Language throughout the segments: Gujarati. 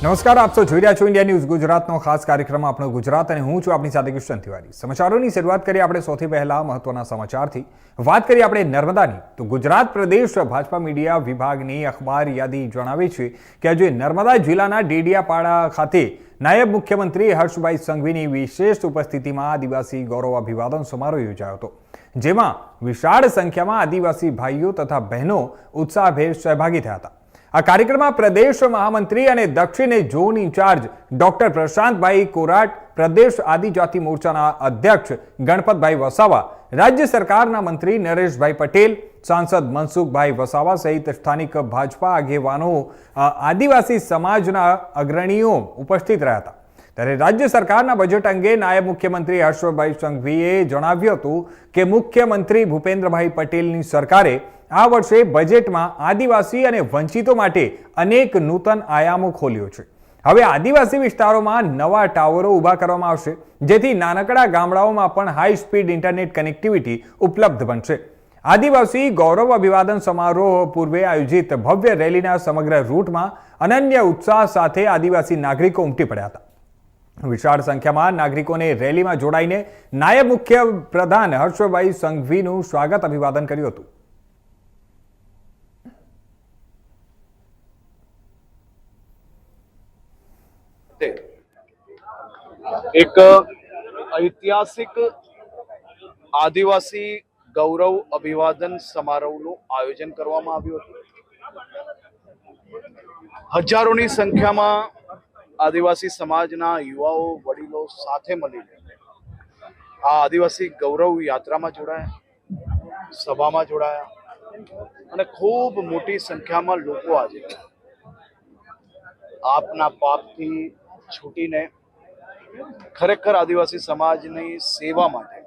નમસ્કાર, આપ સૌ જોઈ રહ્યા છો ઇન્ડિયા ન્યૂઝ ગુજરાતનો ખાસ કાર્યક્રમ આપણો ગુજરાત અને હું છું આપની સાથે કિશન તિવારી। સમાચારોની શરૂઆત કરીએ આપણે સૌથી પહેલા મહત્વના સમાચારથી। વાત કરીએ આપણે નર્મદાની, તો ગુજરાત પ્રદેશ ભાજપા મીડિયા વિભાગની અખબાર યાદી જણાવે છે કે આજે નર્મદા જિલ્લાના ડેડિયાપાડા ખાતે નાયબ મુખ્યમંત્રી હર્ષભાઈ સંઘવીની વિશેષ ઉપસ્થિતિમાં આદિવાસી ગૌરવ અભિવાદન સમારોહ યોજાયો હતો, જેમાં વિશાળ સંખ્યામાં આદિવાસી ભાઈઓ તથા બહેનો ઉત્સાહભેર સહભાગી થયા હતા। આ કાર્યક્રમમાં પ્રદેશ મહામંત્રી અને દક્ષિણ zone incharge doctor Prashantbhai Korat, પ્રદેશ આદિજાતિ મોરચાના અધ્યક્ષ ગણપતભાઈ વસાવા, રાજ્ય સરકારના મંત્રી નરેશભાઈ પટેલ, સાંસદ મનસુખભાઈ વસાવા સહિત સ્થાનિક ભાજપા આગેવાનો, આદિવાસી સમાજના અગ્રણીઓ ઉપસ્થિત રહ્યા હતા। ત્યારે રાજ્ય સરકારના બજેટ અંગે નાયબ મુખ્યમંત્રી હર્ષભાઈ સંઘવીએ જણાવ્યું હતું કે મુખ્યમંત્રી ભૂપેન્દ્રભાઈ પટેલની સરકારે આ વર્ષે બજેટમાં આદિવાસી અને વંચિતો માટે અનેક નૂતન આયામો ખોલ્યો છે। હવે આદિવાસી વિસ્તારોમાં નવા ટાવરો ઊભા કરવામાં આવશે, જેથી નાનકડા ગામડાઓમાં પણ હાઈ સ્પીડ ઇન્ટરનેટ કનેક્ટિવિટી ઉપલબ્ધ બનશે। આદિવાસી ગૌરવ અભિવાદન સમારોહ પૂર્વે આયોજિત ભવ્ય રેલીના સમગ્ર રૂટમાં અનન્ય ઉત્સાહ સાથે આદિવાસી નાગરિકો ઉમટી પડ્યા હતા। વિશાળ સંખ્યામાં નાગરિકોને રેલીમાં જોડાઈને નાયબ મુખ્યપ્રધાન હર્ષભાઈ સંઘવીનું સ્વાગત અભિવાદન કર્યું હતું। एक ऐतिहासिक आदिवासी गौरव अभिवादन समारोहનું આયોજન કરવામાં આવ્યું હતું। હજારોની સંખ્યામાં આદિવાસી સમાજના યુવાઓ, વડીલો સાથે મળીને આ આદિવાસી ગૌરવ યાત્રામાં જોડાયા, સભામાં જોડાયા અને ખૂબ મોટી સંખ્યામાં લોકો આજે આપના પાપથી છૂટીને ખરેખર આદિવાસી સમાજની સેવા માટે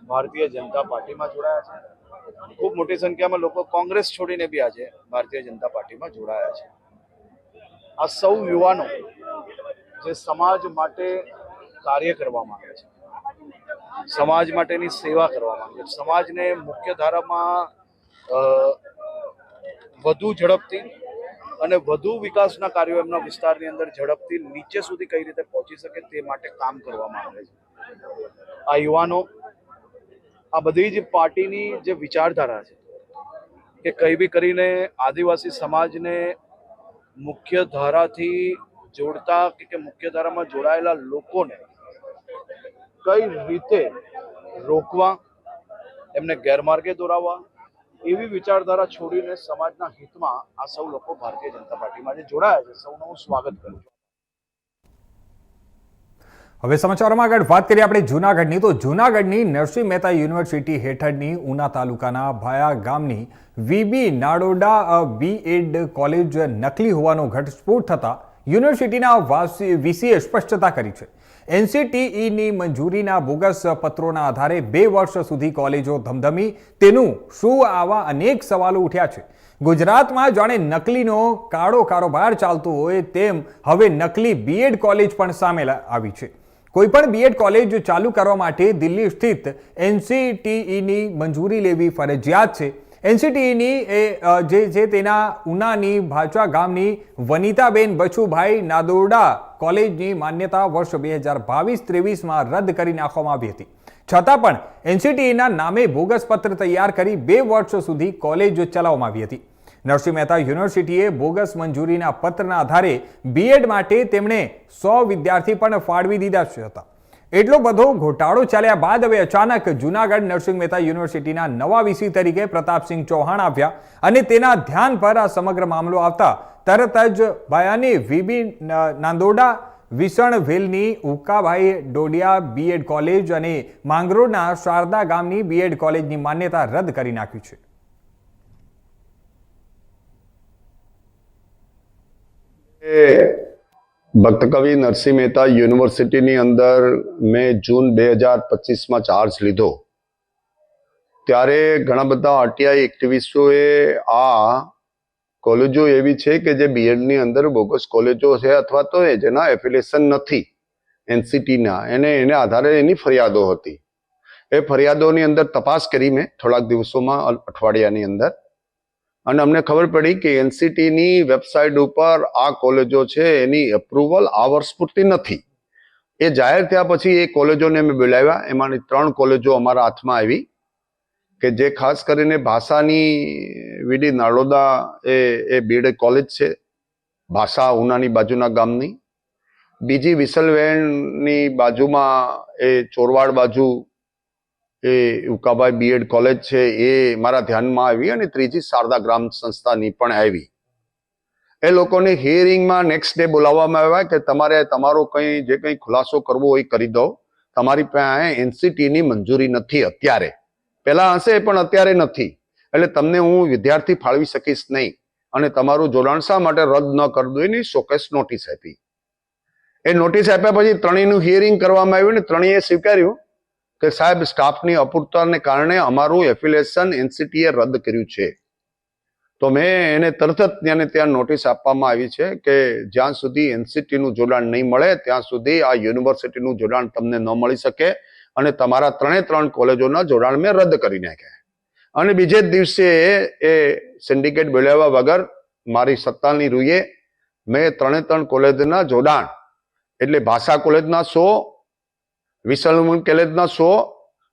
ભારતીય જનતા પાર્ટીમાં જોડાયા છે। ખૂબ મોટી સંખ્યામાં લોકો કોંગ્રેસ છોડીને બી આજે ભારતીય જનતા પાર્ટીમાં જોડાયા છે। આ સૌ યુવાનો જે સમાજ માટે કાર્ય કરવા માંગે છે, સમાજ માટેની સેવા કરવા માંગે છે, સમાજને મુખ્ય ધારામાં વધુ ઝડપથી અને વધુ વિકાસના કાર્યો એમના વિસ્તારની અંદર ઝડપથી નીચે સુધી કઈ રીતે પહોંચી શકે તે માટે કામ કરવામાં આવે છે। આ યુવાનો આ બધી જ પાર્ટીની જે વિચારધારા છે કે કઈ બી કરીને આદિવાસી સમાજને મુખ્ય ધારાથી જોડતા કે મુખ્ય ધારામાં જોડાયેલા લોકોને કઈ રીતે રોકવા, એમને ગેરમાર્ગે દોરાવવા, એવી વિચારધારા છોડીને સમાજના હિતમાં આ સૌ લોકો ભારતીય જનતા પાર્ટીમાં જે જોડાયા છે, સૌનું હું સ્વાગત કરું છું। હવે સમાચારોમાં આગળ વાત કરીએ આપણે જૂનાગઢની, તો જૂનાગઢની નરસિંહ મહેતા યુનિવર્સિટી હેઠળની ઉના તાલુકાના ભાયા ગામની વીબી નાડોડા બીએડ કોલેજ નકલી હોવાનો ઘટસ્ફોટ થતા યુનિવર્સિટીના વીસીએ સ્પષ્ટતા કરી છે। એનસીટીઈની મંજૂરીના બોગસ પત્રોના આધારે 2 વર્ષ સુધી કોલેજો ધમધમી, તેનું શું? આવા અનેક સવાલો ઉઠ્યા છે। ગુજરાતમાં જાણે નકલીનો કાળો કારોબાર ચાલતો હોય તેમ હવે નકલી બીએડ કોલેજ પણ સામે આવી છે। કોઈપણ બીએડ કોલેજ ચાલુ કરવા માટે દિલ્હી સ્થિત એનસીટીઈની મંજૂરી લેવી ફરજિયાત છે। એનસીટીઈની જે તેના ઉનાની ભાચા ગામની વનિતાબેન બચુભાઈ નાદોરડા કોલેજની માન્યતા વર્ષ 2022-23માં રદ કરી નાખવામાં આવી હતી, છતાં પણ એનસીટીઈના નામે બોગસ પત્ર તૈયાર કરી 2 વર્ષ સુધી કોલેજ ચલાવવામાં આવી હતી। નરસિંહ મહેતા યુનિવર્સિટીએ બોગસ મંજૂરીના પત્રના આધારે બીએડ માટે તેમણે 100 વિદ્યાર્થી પણ ફાળવી દીધા હતા। એટલો બધો ઘોટાળો ચાલ્યા બાદ હવે અચાનક જૂનાગઢ નરસિંહ મહેતા યુનિવર્સિટીના નવા વીસી તરીકે પ્રતાપસિંહ ચૌહાણ આવ્યા અને તેના ધ્યાન પર આ સમગ્ર મામલો આવતા તરત જ ભાયાની વીબી નાંદોડા, વિસણવેલની ઉકાભાઈ ડોડિયા બીએડ કોલેજ અને માંગરોળના શારદા ગામની બીએડ કોલેજની માન્યતા રદ કરી નાખી છે। ભક્ત કવિ નરસિંહ મહેતા યુનિવર્સિટીની અંદર મેં જૂન 2025માં ચાર્જ લીધો ત્યારે ઘણા બધા આરટીઆઈ એક્ટિવિસ્ટોએ આ કોલેજો એવી છે કે જે બીએડની અંદર બોગસ કોલેજો છે અથવા તો જેના એફિલિએશન નથી એનસીટીના, એને આધારે એની ફરિયાદો હતી। એ ફરિયાદોની અંદર તપાસ કરી મેં થોડાક દિવસોમાં, અઠવાડિયાની અંદર, અને અમને ખબર પડી કે એનસીટીની વેબસાઇટ ઉપર આ કોલેજો છે એની એપ્રુવલ આ વર્ષ પૂરતી નથી. એ જાહેર થયા પછી એ કોલેજોને અમે બોલાવ્યા. એમાંની 3 કોલેજો અમારા હાથમાં આવી કે જે ખાસ કરીને ભાષાની વીડી નાળોદા એ બીડ કોલેજ છે, ભાષા ઉનાની બાજુના ગામની. બીજી વિસલવેણની બાજુમાં એ ચોરવાડ બાજુ એ ઉકાભાઈ બીએડ કોલેજ છે, એ મારા ધ્યાનમાં આવી. અને ત્રીજી શારદા ગ્રામ સંસ્થાની પણ આવી. એ લોકોને હિયરિંગમાં નેક્સ્ટ ડે બોલાવવામાં આવ્યા કે તમારે તમારો જે કંઈ ખુલાસો કરવો હોય કરી દો. તમારી પાસે એનસીટીની મંજૂરી નથી અત્યારે. પહેલા હશે પણ અત્યારે નથી, એટલે તમને હું વિદ્યાર્થી ફાળવી શકીશ નહીં અને તમારું જોડાણ શા માટે રદ ન કરી દો એની ચોક્કસ નોટિસ આપી. એ નોટિસ આપ્યા પછી ત્રણેયનું હિયરિંગ કરવામાં આવ્યું ને ત્રણેયે સ્વીકાર્યું કે સાહેબ સ્ટાફની અપૂરતાને કારણે અમારું એફિલિએશન એનસીટીએ રદ કર્યું છે. તો મેં એને તરત જ ત્યાં નોટિસ આપવામાં આવી છે કે જ્યાં સુધી એનસીટીનું જોડાણ નહીં મળે ત્યાં સુધી આ યુનિવર્સિટીનું જોડાણ તમને ન મળી શકે અને તમારા 3 કોલેજોના જોડાણ મેં રદ કરી નાખ્યા. અને બીજે જ દિવસે એ સિન્ડિકેટ બોલાવ્યા વગર મારી સત્તાની રૂએ મેં 3 કોલેજના જોડાણ એટલે ભાષા કોલેજના 100, વિસલમેન કોલેજના 100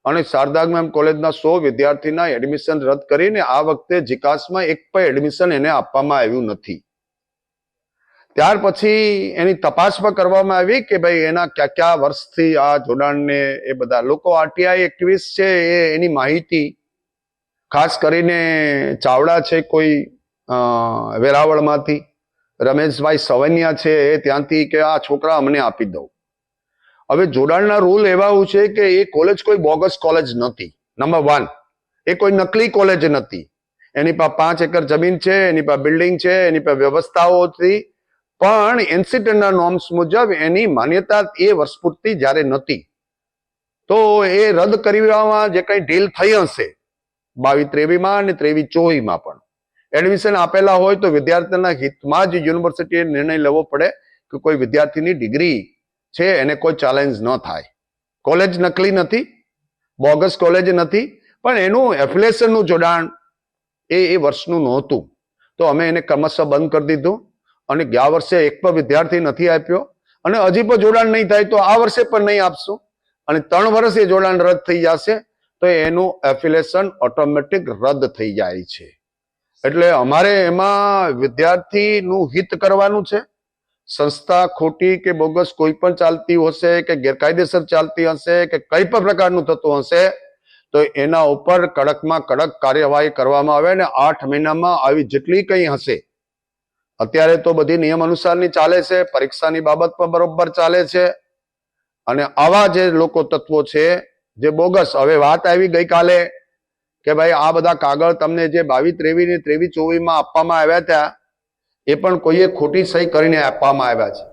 અને શારદા ગ્રામ કોલેજના 100 વિદ્યાર્થીના એડમિશન રદ કરીને આ વખતે જીકાસમાં એક પણ એડમિશન એને આપવામાં આવ્યું નથી. ત્યાર પછી એની તપાસ પણ કરવામાં આવી કે ભાઈ એના કયા વર્ષથી આ જોડાણને એ બધા લોકો આરટીઆઈ એક્ટિવિસ્ટ છે એની માહિતી ખાસ કરીને ચાવડા છે કોઈ વેરાવળમાંથી, રમેશભાઈ સવનિયા છે એ ત્યાંથી કે આ છોકરા અમને આપી દઉં. હવે જોડાણના રૂલ એવા છે કે એ કોલેજ કોઈ બોગસ કોલેજ નથી. નંબર 1, એ કોઈ નકલી કોલેજ નથી. એની પાસે 5 એકર જમીન છે, એની પાસે બિલ્ડિંગ છે, એની પાસે વ્યવસ્થાઓ હતી, પણ એનસીટીના નોર્મ્સ મુજબ એની માન્યતા એ વર્ષ પૂરતી જ્યારે નથી. તો એ રદ કરવામાં જે કંઈ ડીલ થઈ હશે 22-23 અને 23-24 પણ એડમિશન આપેલા હોય તો વિદ્યાર્થીના હિતમાં જ યુનિવર્સિટીએ નિર્ણય લેવો પડે કે કોઈ વિદ્યાર્થીની ડિગ્રી છે એને કોઈ ચેલેન્જ ન થાય. કોલેજ નકલી નથી, બોગસ કોલેજ નથી, પણ એનું એફિલિએશનનું જોડાણ એ વર્ષનું નહોતું. તો અમે એને ક્રમશઃ બંધ કરી દીધું અને ગયા વર્ષે એક પણ વિદ્યાર્થી નથી આપ્યો અને હજી પણ જોડાણ નહીં થાય તો આ વર્ષે પણ નહીં આપશું અને 3 વર્ષ એ જોડાણ રદ થઈ જશે તો એનું એફિલિએશન ઓટોમેટિક રદ થઈ જાય છે. એટલે અમારે એમાં વિદ્યાર્થીનું હિત કરવાનું છે. સંસ્થા ખોટી કે બોગસ કોઈ પણ ચાલતી હશે કે ગેરકાયદેસર ચાલતી હશે કે કઈ પણ પ્રકારનું થતું હશે તો એના ઉપર કડકમાં કડક કાર્યવાહી કરવામાં આવે અને 8 મહિનામાં આવી જેટલી કંઈ હશે. અત્યારે તો બધી નિયમ અનુસારની ચાલે છે, પરીક્ષાની બાબત પણ બરોબર ચાલે છે અને આવા જે લોકો તત્વો છે જે બોગસ, હવે વાત આવી ગઈકાલે કે ભાઈ આ બધા કાગળ તમને જે 22-23 ને 23-24 આપવામાં આવ્યા હતા એ પણ કોઈએ ખોટી સહી કરીને આપવામાં આવ્યા છે.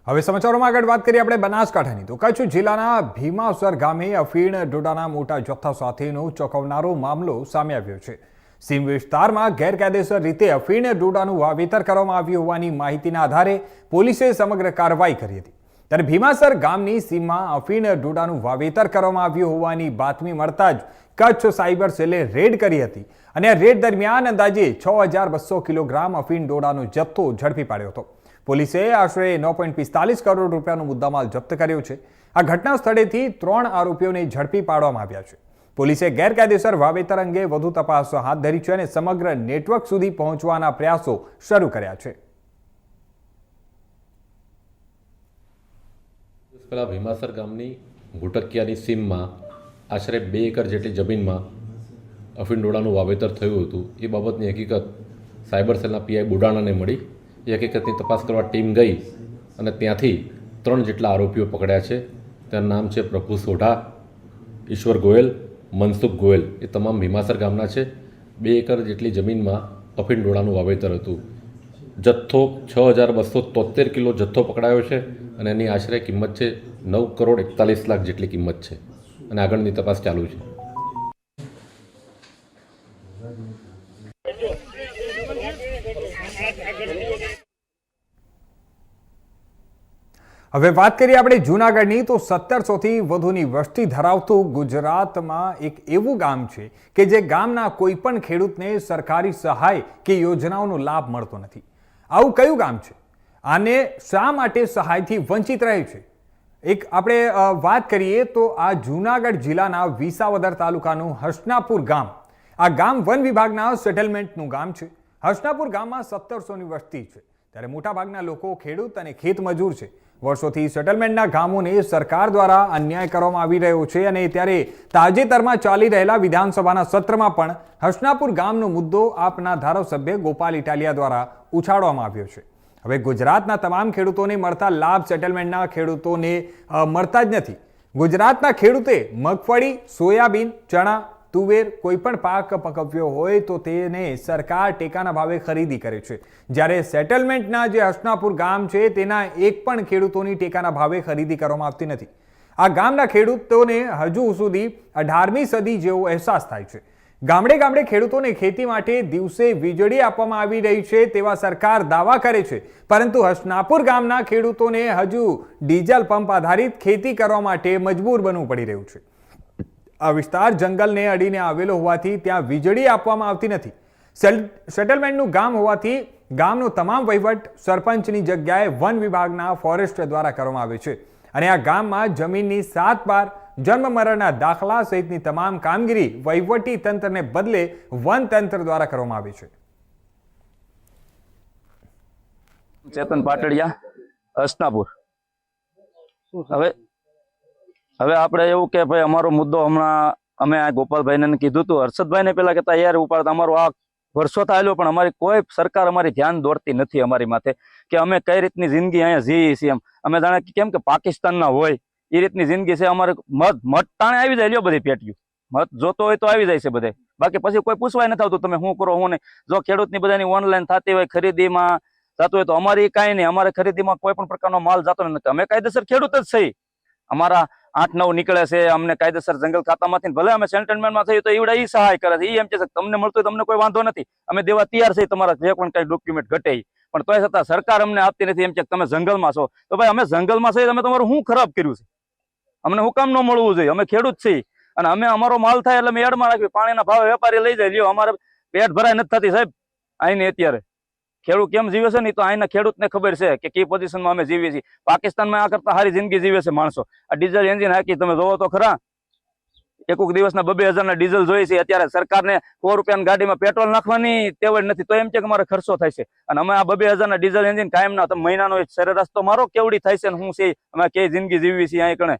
હવે સમાચારોમાં આગળ વાત કરીએ આપણે બનાસકાંઠાની. તો કચ્છ જિલ્લાના ભીમાસર ગામે અફીણ ડોડાના મોટા જથ્થા સાથેનો ચોંકાવનારો મામલો સામે આવ્યો છે. સીમ વિસ્તારમાં ગેરકાયદેસર રીતે અફીણ ડોડાનું વાવેતર કરવામાં આવ્યું હોવાની માહિતીના આધારે પોલીસે સમગ્ર કાર્યવાહી કરી હતી. ત્યારે ભીમાસર ગામની સીમમાં અફીણ ડોડાનું વાવેતર કરવામાં આવ્યું હોવાની બાતમી મળતા જ કચ્છ સાયબર સેલે રેડ કરી હતી અને આ રેડ દરમિયાન અંદાજે 6200 કિલોગ્રામ અફીણ ડોડાનો જથ્થો ઝડપી પાડ્યો હતો. પોલીસે આશરે 9.45 કરોડ રૂપિયાનો મુદ્દામાલ જપ્ત કર્યો છે. આ ઘટના સ્થળેથી 3 આરોપીઓને ઝડપી પાડવામાં આવ્યા છે. પોલીસે ગેરકાયદેસર વાવેતર અંગે વધુ તપાસ હાથ ધરી છે અને સમગ્ર નેટવર્ક સુધી પહોંચવાના પ્રયાસો શરૂ કર્યા છે. પહેલાં ભીમાસર ગામની ઘુટકિયાની સીમમાં આશરે 2 એકર જેટલી જમીનમાં અફીણ ડોડાનું વાવેતર થયું હતું. એ બાબતની હકીકત સાયબર સેલના પીઆઈ બુડાણાને મળી. એ હકીકતની તપાસ કરવા ટીમ ગઈ અને ત્યાંથી 3 જેટલા આરોપીઓ પકડ્યા છે. તેનું નામ છે પ્રભુ સોઢા, ઈશ્વર ગોયલ, મનસુખ ગોયલ. એ તમામ ભીમાસર ગામના છે. 2 એકર જેટલી જમીનમાં અફીણ ડોડાનું વાવેતર હતું. જથ્થો 6273 કિલો જથ્થો પકડાયો છે અને એની આશરે કિંમત છે 9 કરોડ 41 લાખ જેટલી કિંમત છે અને આગળની તપાસ ચાલુ છે. હવે વાત કરીએ આપણે જૂનાગઢની તો 1700થી વધુની વસ્તી ધરાવતું ગુજરાતમાં એક એવું ગામ છે કે જે ગામના કોઈ પણ ખેડૂતને સરકારી સહાય કે યોજનાઓનો લાભ મળતો નથી. આવું કયું ગામ છે? આને શા માટે સહાયથી વંચિત રહે છે? એક આપણે વાત કરીએ તો આ જૂનાગઢ જિલ્લાના વિસાવદર તાલુકાનું હસનાપુર ગામ. આ ગામ વન વિભાગના સેટલમેન્ટનું ગામ છે. હસનાપુર ગામમાં 1700ની વસ્તી છે, ત્યારે મોટાભાગના લોકો ખેડૂત અને ખેતમજૂર છે. વર્ષોથી સેટલમેન્ટના ગામોને સરકાર દ્વારા અન્યાય કરવામાં આવી રહ્યો છે અને ત્યારે તાજેતરમાં ચાલી રહેલા વિધાનસભાના સત્રમાં પણ હસનાપુર ગામનો મુદ્દો આપના ધારાસભ્ય ગોપાલ ઇટાલિયા દ્વારા ઉછાળવામાં આવ્યો છે. હવે ગુજરાતના તમામ ખેડૂતોને મળતા લાભ સેટલમેન્ટના ખેડૂતોને મળતા જ નથી. ગુજરાતના ખેડૂતે મગફળી, સોયાબીન, ચણા, તુવેર કોઈ પણ પાક પકવ્યો હોય તો તેને સરકાર ટેકાના ભાવે ખરીદી કરે છે, જ્યારે સેટલમેન્ટના જે હસનાપુર ગામ છે તેના એક પણ ખેડૂતોની ટેકાના ભાવે ખરીદી કરવામાં આવતી નથી. આ ગામના ખેડૂતોને હજુ સુધી 18મી સદી જેવો અહેસાસ થાય છે. ગામડે ગામડે ખેડૂતોને ખેતી માટે દિવસે વીજળી આપવામાં આવી રહી છે તેવા સરકાર દાવા કરે છે, પરંતુ હસનાપુર ગામના ખેડૂતોને હજુ ડીઝલ પંપ આધારિત ખેતી કરવા માટે મજબૂર બનવું પડી રહ્યું છે. આ વિસ્તાર જંગલને અડીને આવેલો હોવાથી ત્યાં વીજળી આપવામાં આવતી નથી. સેટલમેન્ટનું ગામ હોવાથી ગામનો તમામ વહીવટ સરપંચની જગ્યાએ વન વિભાગના ફોરેસ્ટ દ્વારા કરવામાં આવે છે અને આ ગામમાં જમીનની 7 બાર, જન્મ મરણના દાખલા સહિતની તમામ કામગીરી વહીવટી તંત્રને બદલે વન તંત્ર દ્વારા કરવામાં આવે છે. ચેતન પાટડિયા, હસનાપુર. હવે આપણે એવું કે ભાઈ અમારો મુદ્દો હમણાં અમે આ ગોપાલભાઈને કીધું હતું, હર્ષદભાઈને પેલા કહેતા યાર ઉપાડતા અમારો આ વર્ષો થયેલો પણ અમારી કોઈ સરકાર અમારી ધ્યાન દોરતી નથી અમારી માથે કે અમે કઈ રીતની જિંદગી અહીંયા જીવી છીએ. અમે જાણે કેમ કે પાકિસ્તાનના હોય એ રીતની જિંદગી છે. અમારે મત ટાણે આવી જાય, લ્યો બધી પેટીયું મત જોતો હોય તો આવી જાય છે બધે, બાકી પછી કોઈ પૂછવાય નથી આવતું તમે શું કરો હું નહીં. જો ખેડૂતની બધાની ઓનલાઈન થતી હોય, ખરીદીમાં જતું હોય તો અમારી કાંઈ નહીં, અમારે ખરીદીમાં કોઈ પણ પ્રકારનો માલ જતો નથી. અમે કાયદેસર ખેડૂત જ છીએ. અમારા 8-9 નીકળે છે અમને કાયદેસર જંગલ ખાતામાંથી, ભલે અમે સેટલમેન્ટમાં થઈએ તો એવડા ઈ સહાય કરે છે. એ એમ છે તમને મળતું હોય તમને કોઈ વાંધો નથી, અમે દેવા તૈયાર છીએ તમારા જે પણ કઈ ડોક્યુમેન્ટ ઘટે, પણ તોય છતાં સરકાર અમને આપતી નથી. એમ છે તમે જંગલમાં છો તો ભાઈ અમે જંગલમાં છીએ, તમે તમારું શું ખરાબ કર્યું છે? અમને હું કામ ન મળવું જોઈએ? અમે ખેડૂત છીએ અને અમે અમારો માલ થાય એટલે અમે એડમાં રાખવી. પાણીના ભાવે વેપારી લઈ જાય, લ્યો અમારે પેટ ભરાય નથી થતી સાહેબ અહીંની. અત્યારે ખેડૂત કેમ જીવે છે ને તો અહીંના ખેડૂતને ખબર છે કે કઈ પોઝિશનમાં અમે જીવીએ છીએ. પાકિસ્તાનમાં આ કરતા સારી જિંદગી જીવે છે માણસો. આ ડીઝલ એન્જિન હાકી તમે જોવો તો ખરા, એક દિવસના 2,000 ડીઝલ જોઈએ છે. અત્યારે સરકારને 100 રૂપિયાની ગાડીમાં પેટ્રોલ નાખવાની ટેવડ નથી, તો એમ છે કે મારે ખર્ચો થાય છે. અને અમે આ 2,000 ડીઝલ એન્જિન કાયમના મહિનાનો સરેરાશ તો મારો કેવડી થાય છે ને હું છે અમે કઈ જિંદગી જીવી છીએ અહીં કણે.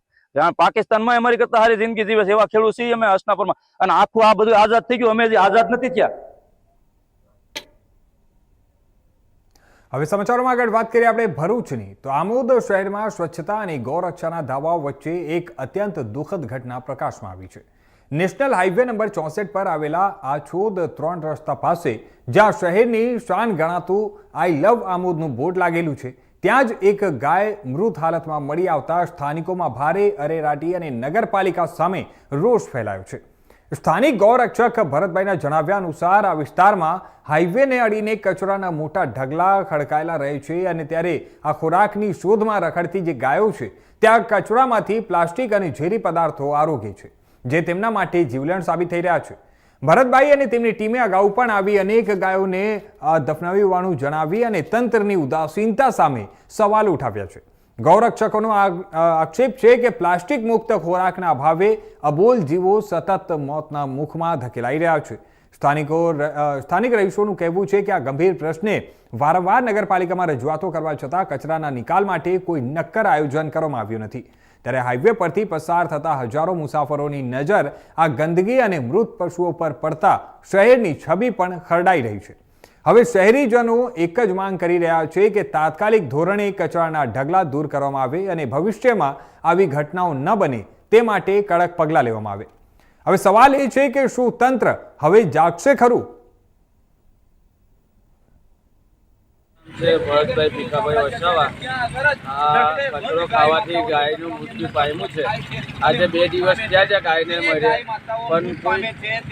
પાકિસ્તાનમાં અમારી કરતા સારી જિંદગી જીવે છે એવા ખેડૂત છીએ અમે હસનાપુરમાં. અને આખું આ બધું આઝાદ થઈ ગયું, અમે જે આઝાદ નથી થયા. હવે સમાચારોમાં આગળ વાત કરીએ આપણે ભરૂચની તો આમોદ શહેરમાં સ્વચ્છતા અને ગૌરક્ષાના દાવાઓ વચ્ચે એક અત્યંત દુઃખદ ઘટના પ્રકાશમાં આવી છે. નેશનલ હાઈવે નંબર 64 પર આવેલા આછોદ 3 રસ્તા પાસે જ્યાં શહેરની શાન ગણાતું આઈ લવ આમોદનું બોર્ડ લાગેલું છે, ત્યાં જ એક ગાય મૃત હાલતમાં મળી આવતા સ્થાનિકોમાં ભારે અરેરાટી અને નગરપાલિકા સામે રોષ ફેલાયો છે. સ્થાનિક ગૌરક્ષક ભરતભાઈના જણાવ્યા અનુસાર આ વિસ્તારમાં હાઈવેને અડીને કચરાના મોટા ઢગલા ખડકાયેલા રહે છે અને ત્યારે આ ખોરાકની શોધમાં રખડતી જે ગાયો છે ત્યાં કચરામાંથી પ્લાસ્ટિક અને ઝેરી પદાર્થો આરોગે છે, જે તેમના માટે જીવલેણ સાબિત થઈ રહ્યા છે. ભરતભાઈ અને તેમની ટીમે અગાઉ પણ આવી અનેક ગાયોને દફનાવી હોવાનું જણાવી અને તંત્રની ઉદાસીનતા સામે સવાલ ઉઠાવ્યા છે. ગૌરક્ષકોનો આક્ષેપ છે કે પ્લાસ્ટિક મુક્ત ખોરાકના અભાવે અબોલ જીવો સતત મોતના મુખમાં ધકેલાઈ રહ્યા છે. સ્થાનિક રહીશોનું કહેવું છે કે આ ગંભીર પ્રશ્ને વારંવાર નગરપાલિકામાં રજૂઆતો કરવા છતાં કચરાના નિકાલ માટે કોઈ નક્કર આયોજન કરવામાં આવ્યું નથી. ત્યારે હાઈવે પરથી પસાર થતા હજારો મુસાફરોની નજર આ ગંદકી અને મૃત પશુઓ પર પડતા શહેરની છબી પણ ખરડાઈ રહી છે. હવે શહેરીજનો એક જ માંગ કરી રહ્યા છે કે તાત્કાલિક ધોરણે કચરાના ઢગલા દૂર કરવામાં આવે અને ભવિષ્યમાં આવી ઘટનાઓ ન બને તે માટે કડક પગલાં લેવામાં આવે. હવે સવાલ એ છે કે શું તંત્ર હવે જાગશે ખરું? છે ભરતભાઈ ભીખાભાઈ વસાવા. આ કચરો ખાવાથી ગાયનું મૃત્યુ પામ્યું છે. આજે 2 દિવસ થયા છે ગાયને મર્યા, પણ કોઈ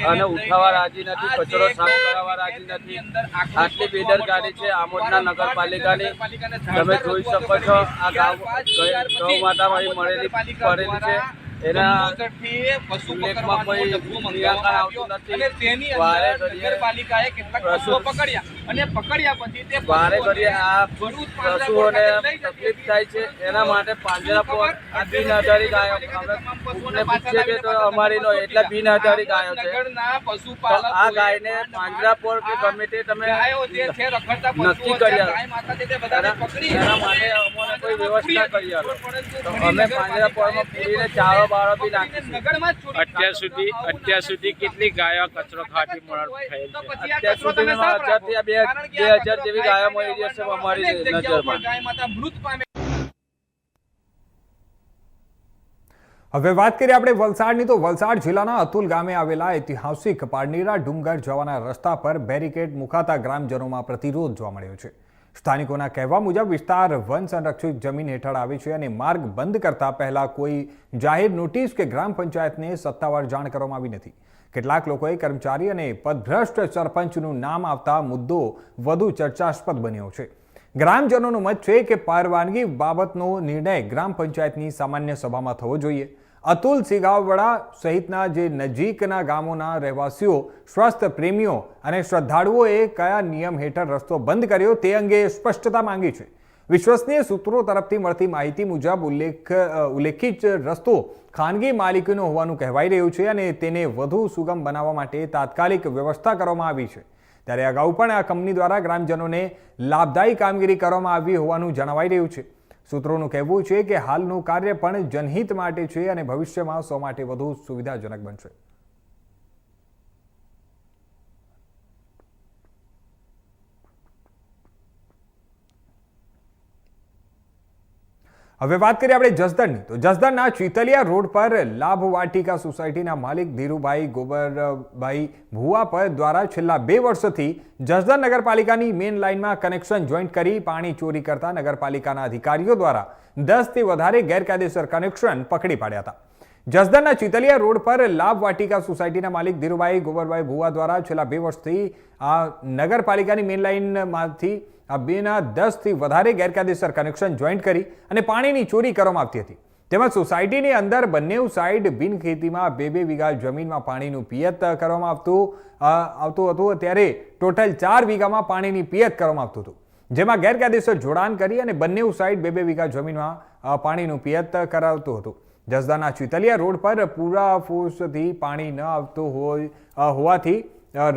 આને ઉઠાવવા રાજી નથી, કચરો સાફ કરાવવા રાજી નથી. આટલી બેદરકારી છે આમોદના નગરપાલિકાની. તમે જોઈ શકો છો આ ગૌ માતામાં પડેલી છે, એના ઉલ્લેખમાં કોઈ નિરાકરણ આવતું નથી. વારે ઘડીએ આ પશુઓને તકલીફ થાય છે. એના માટે પાંજરાપોળ બિનઆધારી ગાયો અમે પૂછીએ છીએ તો અમારી નો એટલે બિનઆધારી ગાયો છે. તો આ ગાયને પાંજરાપોળ કે ગમે તે તમે નક્કી કરી આપો, એના માટે અમને કોઈ વ્યવસ્થા કરી આપો તો અમે પાંજરાપોળમાં પૂરીને ચારો બારો બી નાખીશું. અત્યાર સુધી કેટલી ગાયો કચરો ખાવાથી મરણ થયેલ છે? અત્યાર સુધીમાં 1000 થી 2000 જેવી ગાયો મળી જશે અમારી નજરમાં. હવે વાત કરીએ આપણે વલસાડની, તો વલસાડ જિલ્લાના અતુલ ગામે આવેલા ઐતિહાસિક પારનેરા ડુંગર જવાના રસ્તા પર બેરિકેડ મુકાતા ગ્રામજનોમાં પ્રતિરોધ જોવા મળ્યો છે. સ્થાનિકોના કહેવા મુજબ વિસ્તાર વન સંરક્ષિત જમીન હેઠળ આવે છે અને માર્ગ બંધ કરતા પહેલા કોઈ જાહેર નોટિસ કે ગ્રામ પંચાયતને સત્તાવાર જાણ કરવામાં આવી નથી. કેટલાક લોકોએ કર્મચારી અને પદભ્રષ્ટ સરપંચનું નામ આવતા મુદ્દો વધુ ચર્ચાસ્પદ બન્યો છે. ગ્રામજનોનો મત છે કે પરવાનગી બાબતનો નિર્ણય ગ્રામ પંચાયતની સામાન્ય સભામાં થવો જોઈએ. અતુલ સિગાવડા સહિતના જે નજીકના ગામોના રહેવાસીઓ, સ્વાસ્થ્ય પ્રેમીઓ અને શ્રદ્ધાળુઓએ કયા નિયમ હેઠળ રસ્તો બંધ કર્યો તે અંગે સ્પષ્ટતા માંગી છે. વિશ્વસનીય સૂત્રો તરફથી મળતી માહિતી મુજબ ઉલ્લેખિત રસ્તો ખાનગી માલિકીનો હોવાનું કહેવાઈ રહ્યું છે અને તેને વધુ સુગમ બનાવવા માટે તાત્કાલિક વ્યવસ્થા કરવામાં આવી છે. ત્યારે અગાઉ પણ આ કંપની દ્વારા ગ્રામજનોને લાભદાયી કામગીરી કરવામાં આવી હોવાનું જણાવાઈ રહ્યું છે. સૂત્રોનું કહેવું છે કે હાલનું કાર્ય પણ જનહિત માટે છે અને ભવિષ્યમાં સૌ માટે વધુ સુવિધાજનક બનશે. હવે વાત કરીએ આપણે જસદણની, તો જસદણના ચીતલિયા રોડ પર લાભ વાટિકા સોસાયટીના માલિક ધીરુભાઈ ગોબરભાઈ ભુવા પર દ્વારા છેલ્લા 2 વર્ષથી જસદણ નગરપાલિકાની મેઇન લાઇનમાં કનેક્શન જોઈન્ટ કરી પાણી ચોરી કરતા નગરપાલિકાના અધિકારીઓ દ્વારા 10 થી વધારે ગેરકાયદેસર કનેક્શન પકડી પાડ્યા હતા. જસદણના ચીતલિયા રોડ પર લાભ વાટિકા સોસાયટીના માલિક ધીરુભાઈ ગોબરભાઈ ભુવા દ્વારા છેલ્લા 2 વર્ષથી આ નગરપાલિકાની મેઇન લાઇનમાંથી આ 10 થી વધારે ગેરકાયદેસર કનેક્શન જોઈન્ટ કરી અને પાણીની ચોરી કરવામાં આવતી હતી. તેમજ સોસાયટીની અંદર બંને સાઈડ બિનખેતીમાં 2 વીઘા જમીનમાં પાણીનું પિયત કરવામાં આવતું હતું. ત્યારે ટોટલ 4 વીઘામાં પાણીની પિયત કરવામાં આવતું હતું, જેમાં ગેરકાયદેસર જોડાણ કરી અને બંને સાઈડ 2 વીઘા જમીનમાં પાણીનું પિયત કરાવતું હતું. જસદણના ચીતલિયા રોડ પર પૂરા ફોર્સથી પાણી ન આવતું હોવાથી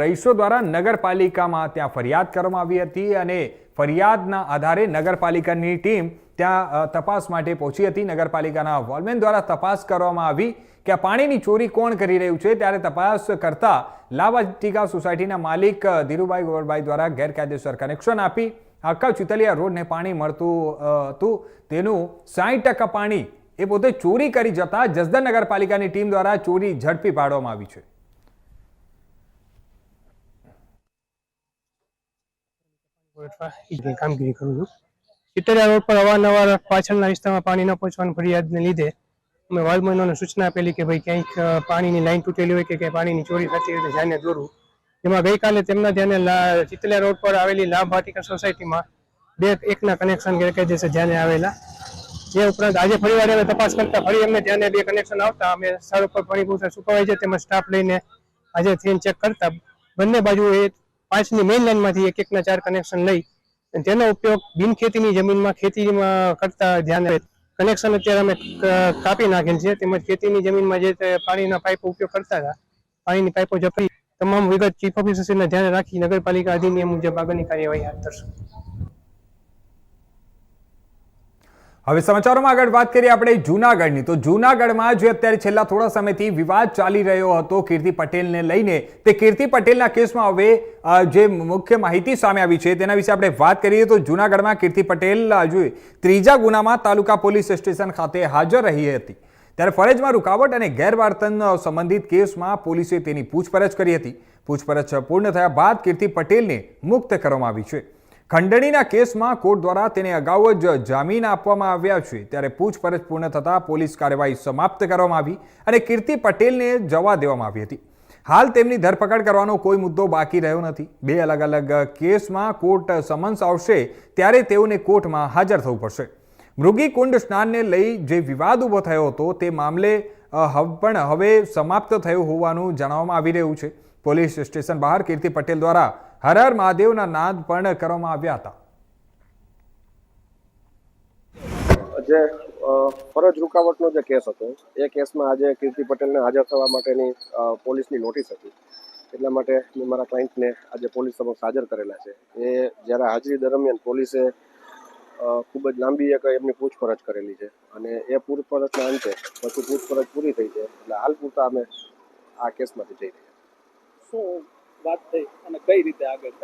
રહીશો દ્વારા નગરપાલિકામાં ત્યાં ફરિયાદ કરવામાં આવી હતી અને ફરિયાદના આધારે નગરપાલિકાની ટીમ ત્યાં તપાસ માટે પહોંચી હતી. નગરપાલિકાના વોલમેન દ્વારા તપાસ કરવામાં આવી કે આ પાણીની ચોરી કોણ કરી રહ્યું છે. ત્યારે તપાસ કરતા લાભ વાટિકા સોસાયટીના માલિક ધીરુભાઈ ગોબરભાઈ દ્વારા ગેરકાયદેસર કનેક્શન આપી આખા ચીતલિયા રોડને પાણી મળતું હતું, તેનું 60% પાણી એ પોતે ચોરી કરી જતા જસદણ નગરપાલિકાની ટીમ દ્વારા ચોરી ઝડપી પાડવામાં આવી છે. કામગીરી કરું છું. ચીતલિયા રોડ પર અવારનવાર પાછળના વિસ્તારમાં પાણી ન પહોંચવાની ફરિયાદને લીધે અમે વાલ્મોનોને સૂચના આપેલી કે ભાઈ ક્યાંક પાણીની લાઈન તૂટેલી હોય કે પાણીની ચોરી થતી હોય તો ધ્યાને દોરવું. એમાં ગઈકાલે તેમના ધ્યાને ચીતલિયા રોડ પર આવેલી લાભ વાટિકા સોસાયટીમાં 2 એકના કનેક્શન ગેરકાયદેસર ધ્યાને આવેલા. જે ઉપરાંત આજે ફરીવાર અમે તપાસ કરતા ફરી અમને ધ્યાને 2 કનેક્શન આવતા અમે સ્થળ ઉપર પાણી સુપરવાઇઝર તેમજ સ્ટાફ લઈને આજે થઈને ચેક કરતા બંને બાજુ એ 5ની મેઇન લાઇનમાંથી 1-1ના 4 કનેક્શન લઈ તેનો ઉપયોગ બિનખેતીની જમીનમાં ખેતીમાં કરતા ધ્યાને કનેક્શન અત્યારે અમે કાપી નાખેલ છે. તેમજ ખેતીની જમીનમાં જે પાણીના પાઇપો ઉપયોગ કરતા હતા પાણીની પાઇપો જપી તમામ વિગત ચીફ ઓફિસરને ધ્યાને રાખી નગરપાલિકા અધિનિયમ મુજબ આગળની કાર્યવાહી હાથ ધરશું. હવે સમાચારોમાં આગળ વાત કરીએ આપણે જૂનાગઢની, તો જૂનાગઢમાં જે અત્યારે છેલ્લા થોડા સમયથી વિવાદ ચાલી રહ્યો હતો કીર્તિ પટેલને લઈને, તે કીર્તિ પટેલના કેસમાં હવે જે મુખ્ય માહિતી સામે આવી છે તેના વિશે આપણે વાત કરીએ તો જૂનાગઢમાં કીર્તિ પટેલ હજુ 3જા ગુનામાં તાલુકા પોલીસ સ્ટેશન ખાતે હાજર રહી હતી. ત્યારે ફરજમાં રૂકાવટ અને ગેરવર્તન સંબંધિત કેસમાં પોલીસે તેની પૂછપરછ કરી હતી. પૂછપરછ પૂર્ણ થયા બાદ કીર્તિ પટેલને મુક્ત કરવામાં આવી છે. ખંડણીના કેસમાં કોર્ટ દ્વારા તેને અગાઉ જ જામીન આપવામાં આવ્યા છે, ત્યારે પૂછપરછ પૂર્ણ થતાં પોલીસ કાર્યવાહી સમાપ્ત કરવામાં આવી અને કીર્તિ પટેલને જવા દેવામાં આવી હતી. હાલ તેમની ધરપકડ કરવાનો કોઈ મુદ્દો બાકી રહ્યો નથી. બે અલગ અલગ કેસમાં કોર્ટ સમન્સ આવશે ત્યારે તેઓને કોર્ટમાં હાજર થવું પડશે. મૃગીકુંડ સ્નાનને લઈ જે વિવાદ ઊભો થયો હતો તે મામલે પણ હવે સમાપ્ત થયું હોવાનું જણાવવામાં આવી રહ્યું છે. પોલીસ સ્ટેશન બહાર કીર્તિ પટેલ દ્વારા હર હર મહાદેવના નાદ પણ કરવામાં આવ્યા હતા. જે ફરજ રૂકાવટનો જે કેસ હતો એ કેસમાં આજે કીર્તિ પટેલને હાજર થવા માટેની પોલીસની નોટિસ હતી, એટલા માટે મેં મારા ક્લાયન્ટને આજે પોલીસ સમક્ષ હાજર કરેલા છે. એ જ્યારે હાજરી દરમિયાન પોલીસે ખૂબ જ લાંબી એક એમની પૂછપરછ કરેલી છે અને એ પૂછપરછના અંતે પછી પૂછપરછ પૂરી થઈ છે, એટલે હાલ પૂરતા અમે આ કેસમાંથી જઈ રહ્યા. શું વાત થઈ અને કઈ રીતે આગળ?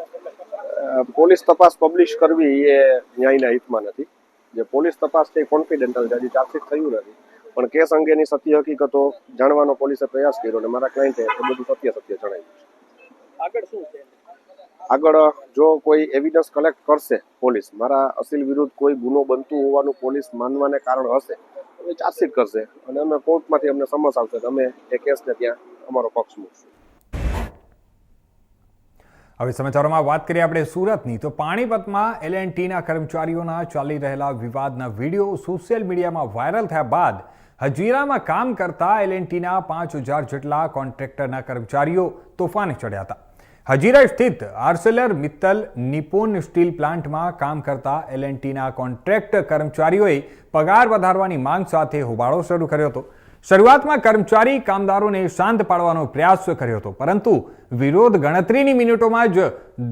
પોલીસ તપાસ પબ્લિશ કરવી એ ન્યાયના હિતમાં નથી. જે પોલીસ તપાસ છે એ કોન્ફિડેન્ટલ છે, હજી ચાર્જશીટ થયું નથી, પણ કેસ અંગેની સત્ય હકીકતો જાણવાનો પોલીસે પ્રયાસ કર્યો અને મારા ક્લાયન્ટે એ બધું સત્ય જણાવ્યું છે. આગળ શું છે? આગળ જો કોઈ એવિડન્સ કલેક્ટ કરશે પોલીસ, મારા અસીલ વિરુદ્ધ કોઈ ગુનો બનતું હોવાનું પોલીસ માનવાને કારણ હશે તો એ ચાર્જશીટ કરશે અને અમે કોર્ટમાંથી અમને સમન્સ આવશે તો અમે એ કેસને ત્યાં અમારો પક્ષ મૂકશું. હવે સમાચારોમાં વાત કરીએ આપણે સુરતની, તો પાણીપતમાં L&Tના કર્મચારીઓના ચાલી રહેલા વિવાદના વિડીયો સોશિયલ મીડિયામાં વાયરલ થયા બાદ હજીરામાં કામ કરતા L&Tના 5000 જેટલા કોન્ટ્રાક્ટરના કર્મચારીઓ તોફાને ચડ્યા હતા. હજીરા સ્થિત આર્સેલર મિત્તલ નિપોન સ્ટીલ પ્લાન્ટમાં કામ કરતા L&Tના કોન્ટ્રાક્ટ કર્મચારીઓએ પગાર વધારવાની માંગ સાથે હોબાળો શરૂ કર્યો હતો. શરૂઆતમાં કર્મચારી કામદારોને શાંત પાડવાનો પ્રયાસ કર્યો હતો, પરંતુ વિરોધ ગણતરીની મિનિટોમાં જ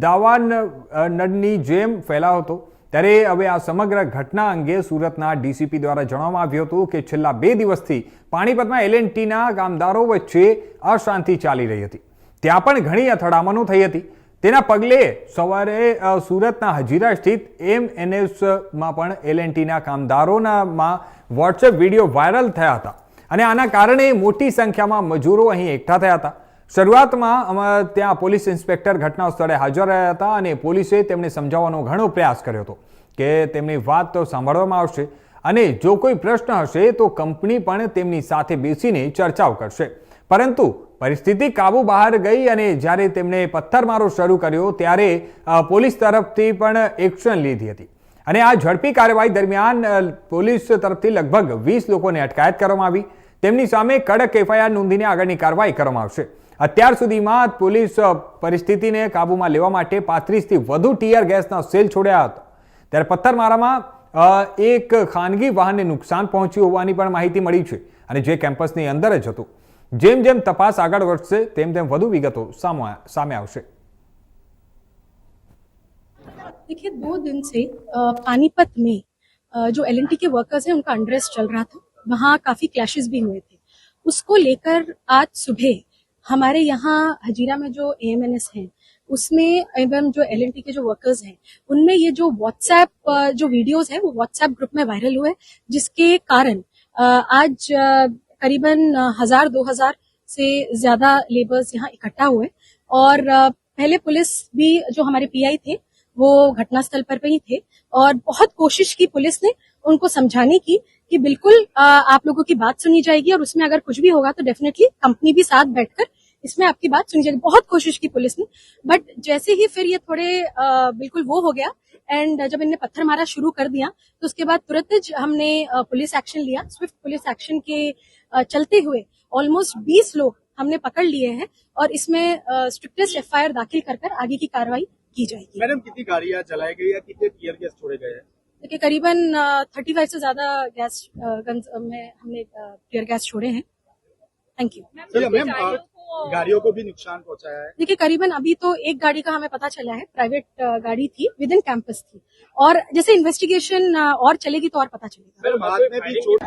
દાવાનળની જેમ ફેલાયો હતો. ત્યારે હવે આ સમગ્ર ઘટના અંગે સુરતના ડીસીપી દ્વારા જણાવવામાં આવ્યું હતું કે છેલ્લા 2 દિવસથી પાણીપતમાં L&Tના કામદારો વચ્ચે અશાંતિ ચાલી રહી હતી. ત્યાં પણ ઘણી અથડામણો થઈ હતી. તેના પગલે સવારે સુરતના હજીરા સ્થિત MNSમાં પણ L&Tના કામદારોનામાં વોટ્સએપ વિડીયો વાયરલ થયા હતા અને આના કારણે મોટી સંખ્યામાં મજૂરો અહીં એકઠા થયા હતા. શરૂઆતમાં ત્યાં પોલીસ ઇન્સ્પેક્ટર ઘટના સ્થળે હાજર રહ્યા હતા અને પોલીસે તેમને સમજાવવાનો ઘણો પ્રયાસ કર્યો હતો કે તેમની વાત તો સાંભળવામાં આવશે અને જો કોઈ પ્રશ્ન હશે તો કંપની પણ તેમની સાથે બેસીને ચર્ચાઓ કરશે. પરંતુ પરિસ્થિતિ કાબુ બહાર ગઈ અને જ્યારે તેમણે પથ્થરમારો શરૂ કર્યો ત્યારે પોલીસ તરફથી પણ એક્શન લીધી હતી અને આ ઝડપી કાર્યવાહી દરમિયાન પોલીસ તરફથી લગભગ 20 લોકોને અટકાયત કરવામાં આવી. તેમની સામે કડક FIR નોંધીને આગળની કાર્યવાહી કરવામાં આવશે. અત્યાર સુધીમાં પોલીસ પરિસ્થિતિને કાબૂમાં લેવા માટે 35થી વધુ ટીયર ગેસના સેલ છોડ્યા હતા. ત્યારે પથ્થરમારામાં એક ખાનગી વાહનને નુકસાન પહોંચ્યું હોવાની પણ માહિતી મળી છે અને જે કેમ્પસની અંદર જ હતું. જેમ જેમ તપાસ આગળ વધશે તેમ તેમ વધુ વિગતો સામે આવશે. देखिए 2 दिन से पानीपत में जो L&T के वर्कर्स हैं उनका अनरेस्ट चल रहा था, वहाँ काफी क्लैशेस भी हुए थे. उसको लेकर आज सुबह हमारे यहाँ हजीरा में जो AMNS हैं उसमें एवं जो L&T के जो वर्कर्स हैं उनमें ये जो व्हाट्सएप जो वीडियोस है वो व्हाट्सएप ग्रुप में वायरल हुए, जिसके कारण आज करीबन 1000-2000 से ज्यादा लेबर्स यहाँ इकट्ठा हुए और पहले पुलिस भी जो हमारे PI थे वो घटनास्थल पर ही थे और बहुत कोशिश की पुलिस ने उनको समझाने की कि बिल्कुल आप लोगों की बात सुनी जाएगी और उसमें अगर कुछ भी होगा तो डेफिनेटली कंपनी भी साथ बैठकर इसमें आपकी बात सुनी जाएगी. बहुत कोशिश की पुलिस ने, बट जैसे ही फिर ये थोड़े बिल्कुल वो हो गया एंड जब इनने पत्थर मारा शुरू कर दिया तो उसके बाद तुरंत हमने पुलिस एक्शन लिया. स्विफ्ट पुलिस एक्शन के चलते हुए ऑलमोस्ट 20 लोग हमने पकड़ लिए हैं और इसमें स्ट्रिक्टेस्ट FIR दाखिल कर आगे की कार्रवाई की जाएगी. मैडम कितनी गाड़ियां चलाई गई या कितने टीयर गैस छोड़े गए हैं? देखिए करीबन 35 से ज्यादा गैस गन्स में हमने टीयर गैस छोड़े हैं. Thank you. मैम गाड़ियों को भी नुकसान पहुंचाया है? देखिए करीबन अभी तो एक गाड़ी का हमें पता चला है, प्राइवेट गाड़ी थी, विद इन कैंपस थी और जैसे इन्वेस्टिगेशन और चलेगी तो और पता चलेगा. हाथ में भी चोट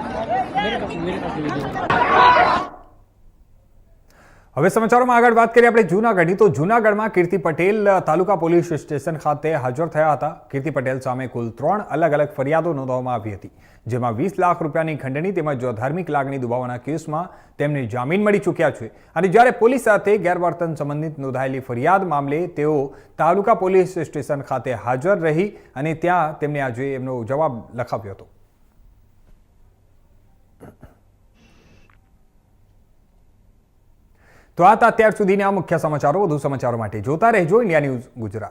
હવે સમાચારોમાં આગળ વાત કરીએ આપણે જૂનાગઢની. તો જૂનાગઢમાં કીર્તિ પટેલ તાલુકા પોલીસ સ્ટેશન ખાતે હાજર થયા હતા. કીર્તિ પટેલ સામે કુલ 3 અલગ અલગ ફરિયાદો નોંધવામાં આવી હતી, જેમાં 20 લાખ રૂપિયાની ખંડણી તેમજ ધાર્મિક લાગણી દુભાવવાના કેસમાં તેમને જામીન મળી ચૂક્યા છે. અને જ્યારે પોલીસ સાથે ગેરવર્તન સંબંધિત નોંધાયેલી ફરિયાદ મામલે તેઓ તાલુકા પોલીસ સ્ટેશન ખાતે હાજર રહી અને ત્યાં તેમને આજે એમનો જવાબ લખાવ્યો હતો. તો આ હતા અત્યાર સુધીના મુખ્ય સમાચારો. વધુ સમાચારો માટે જોતા રહેજો ઇન્ડિયા ન્યૂઝ ગુજરાત.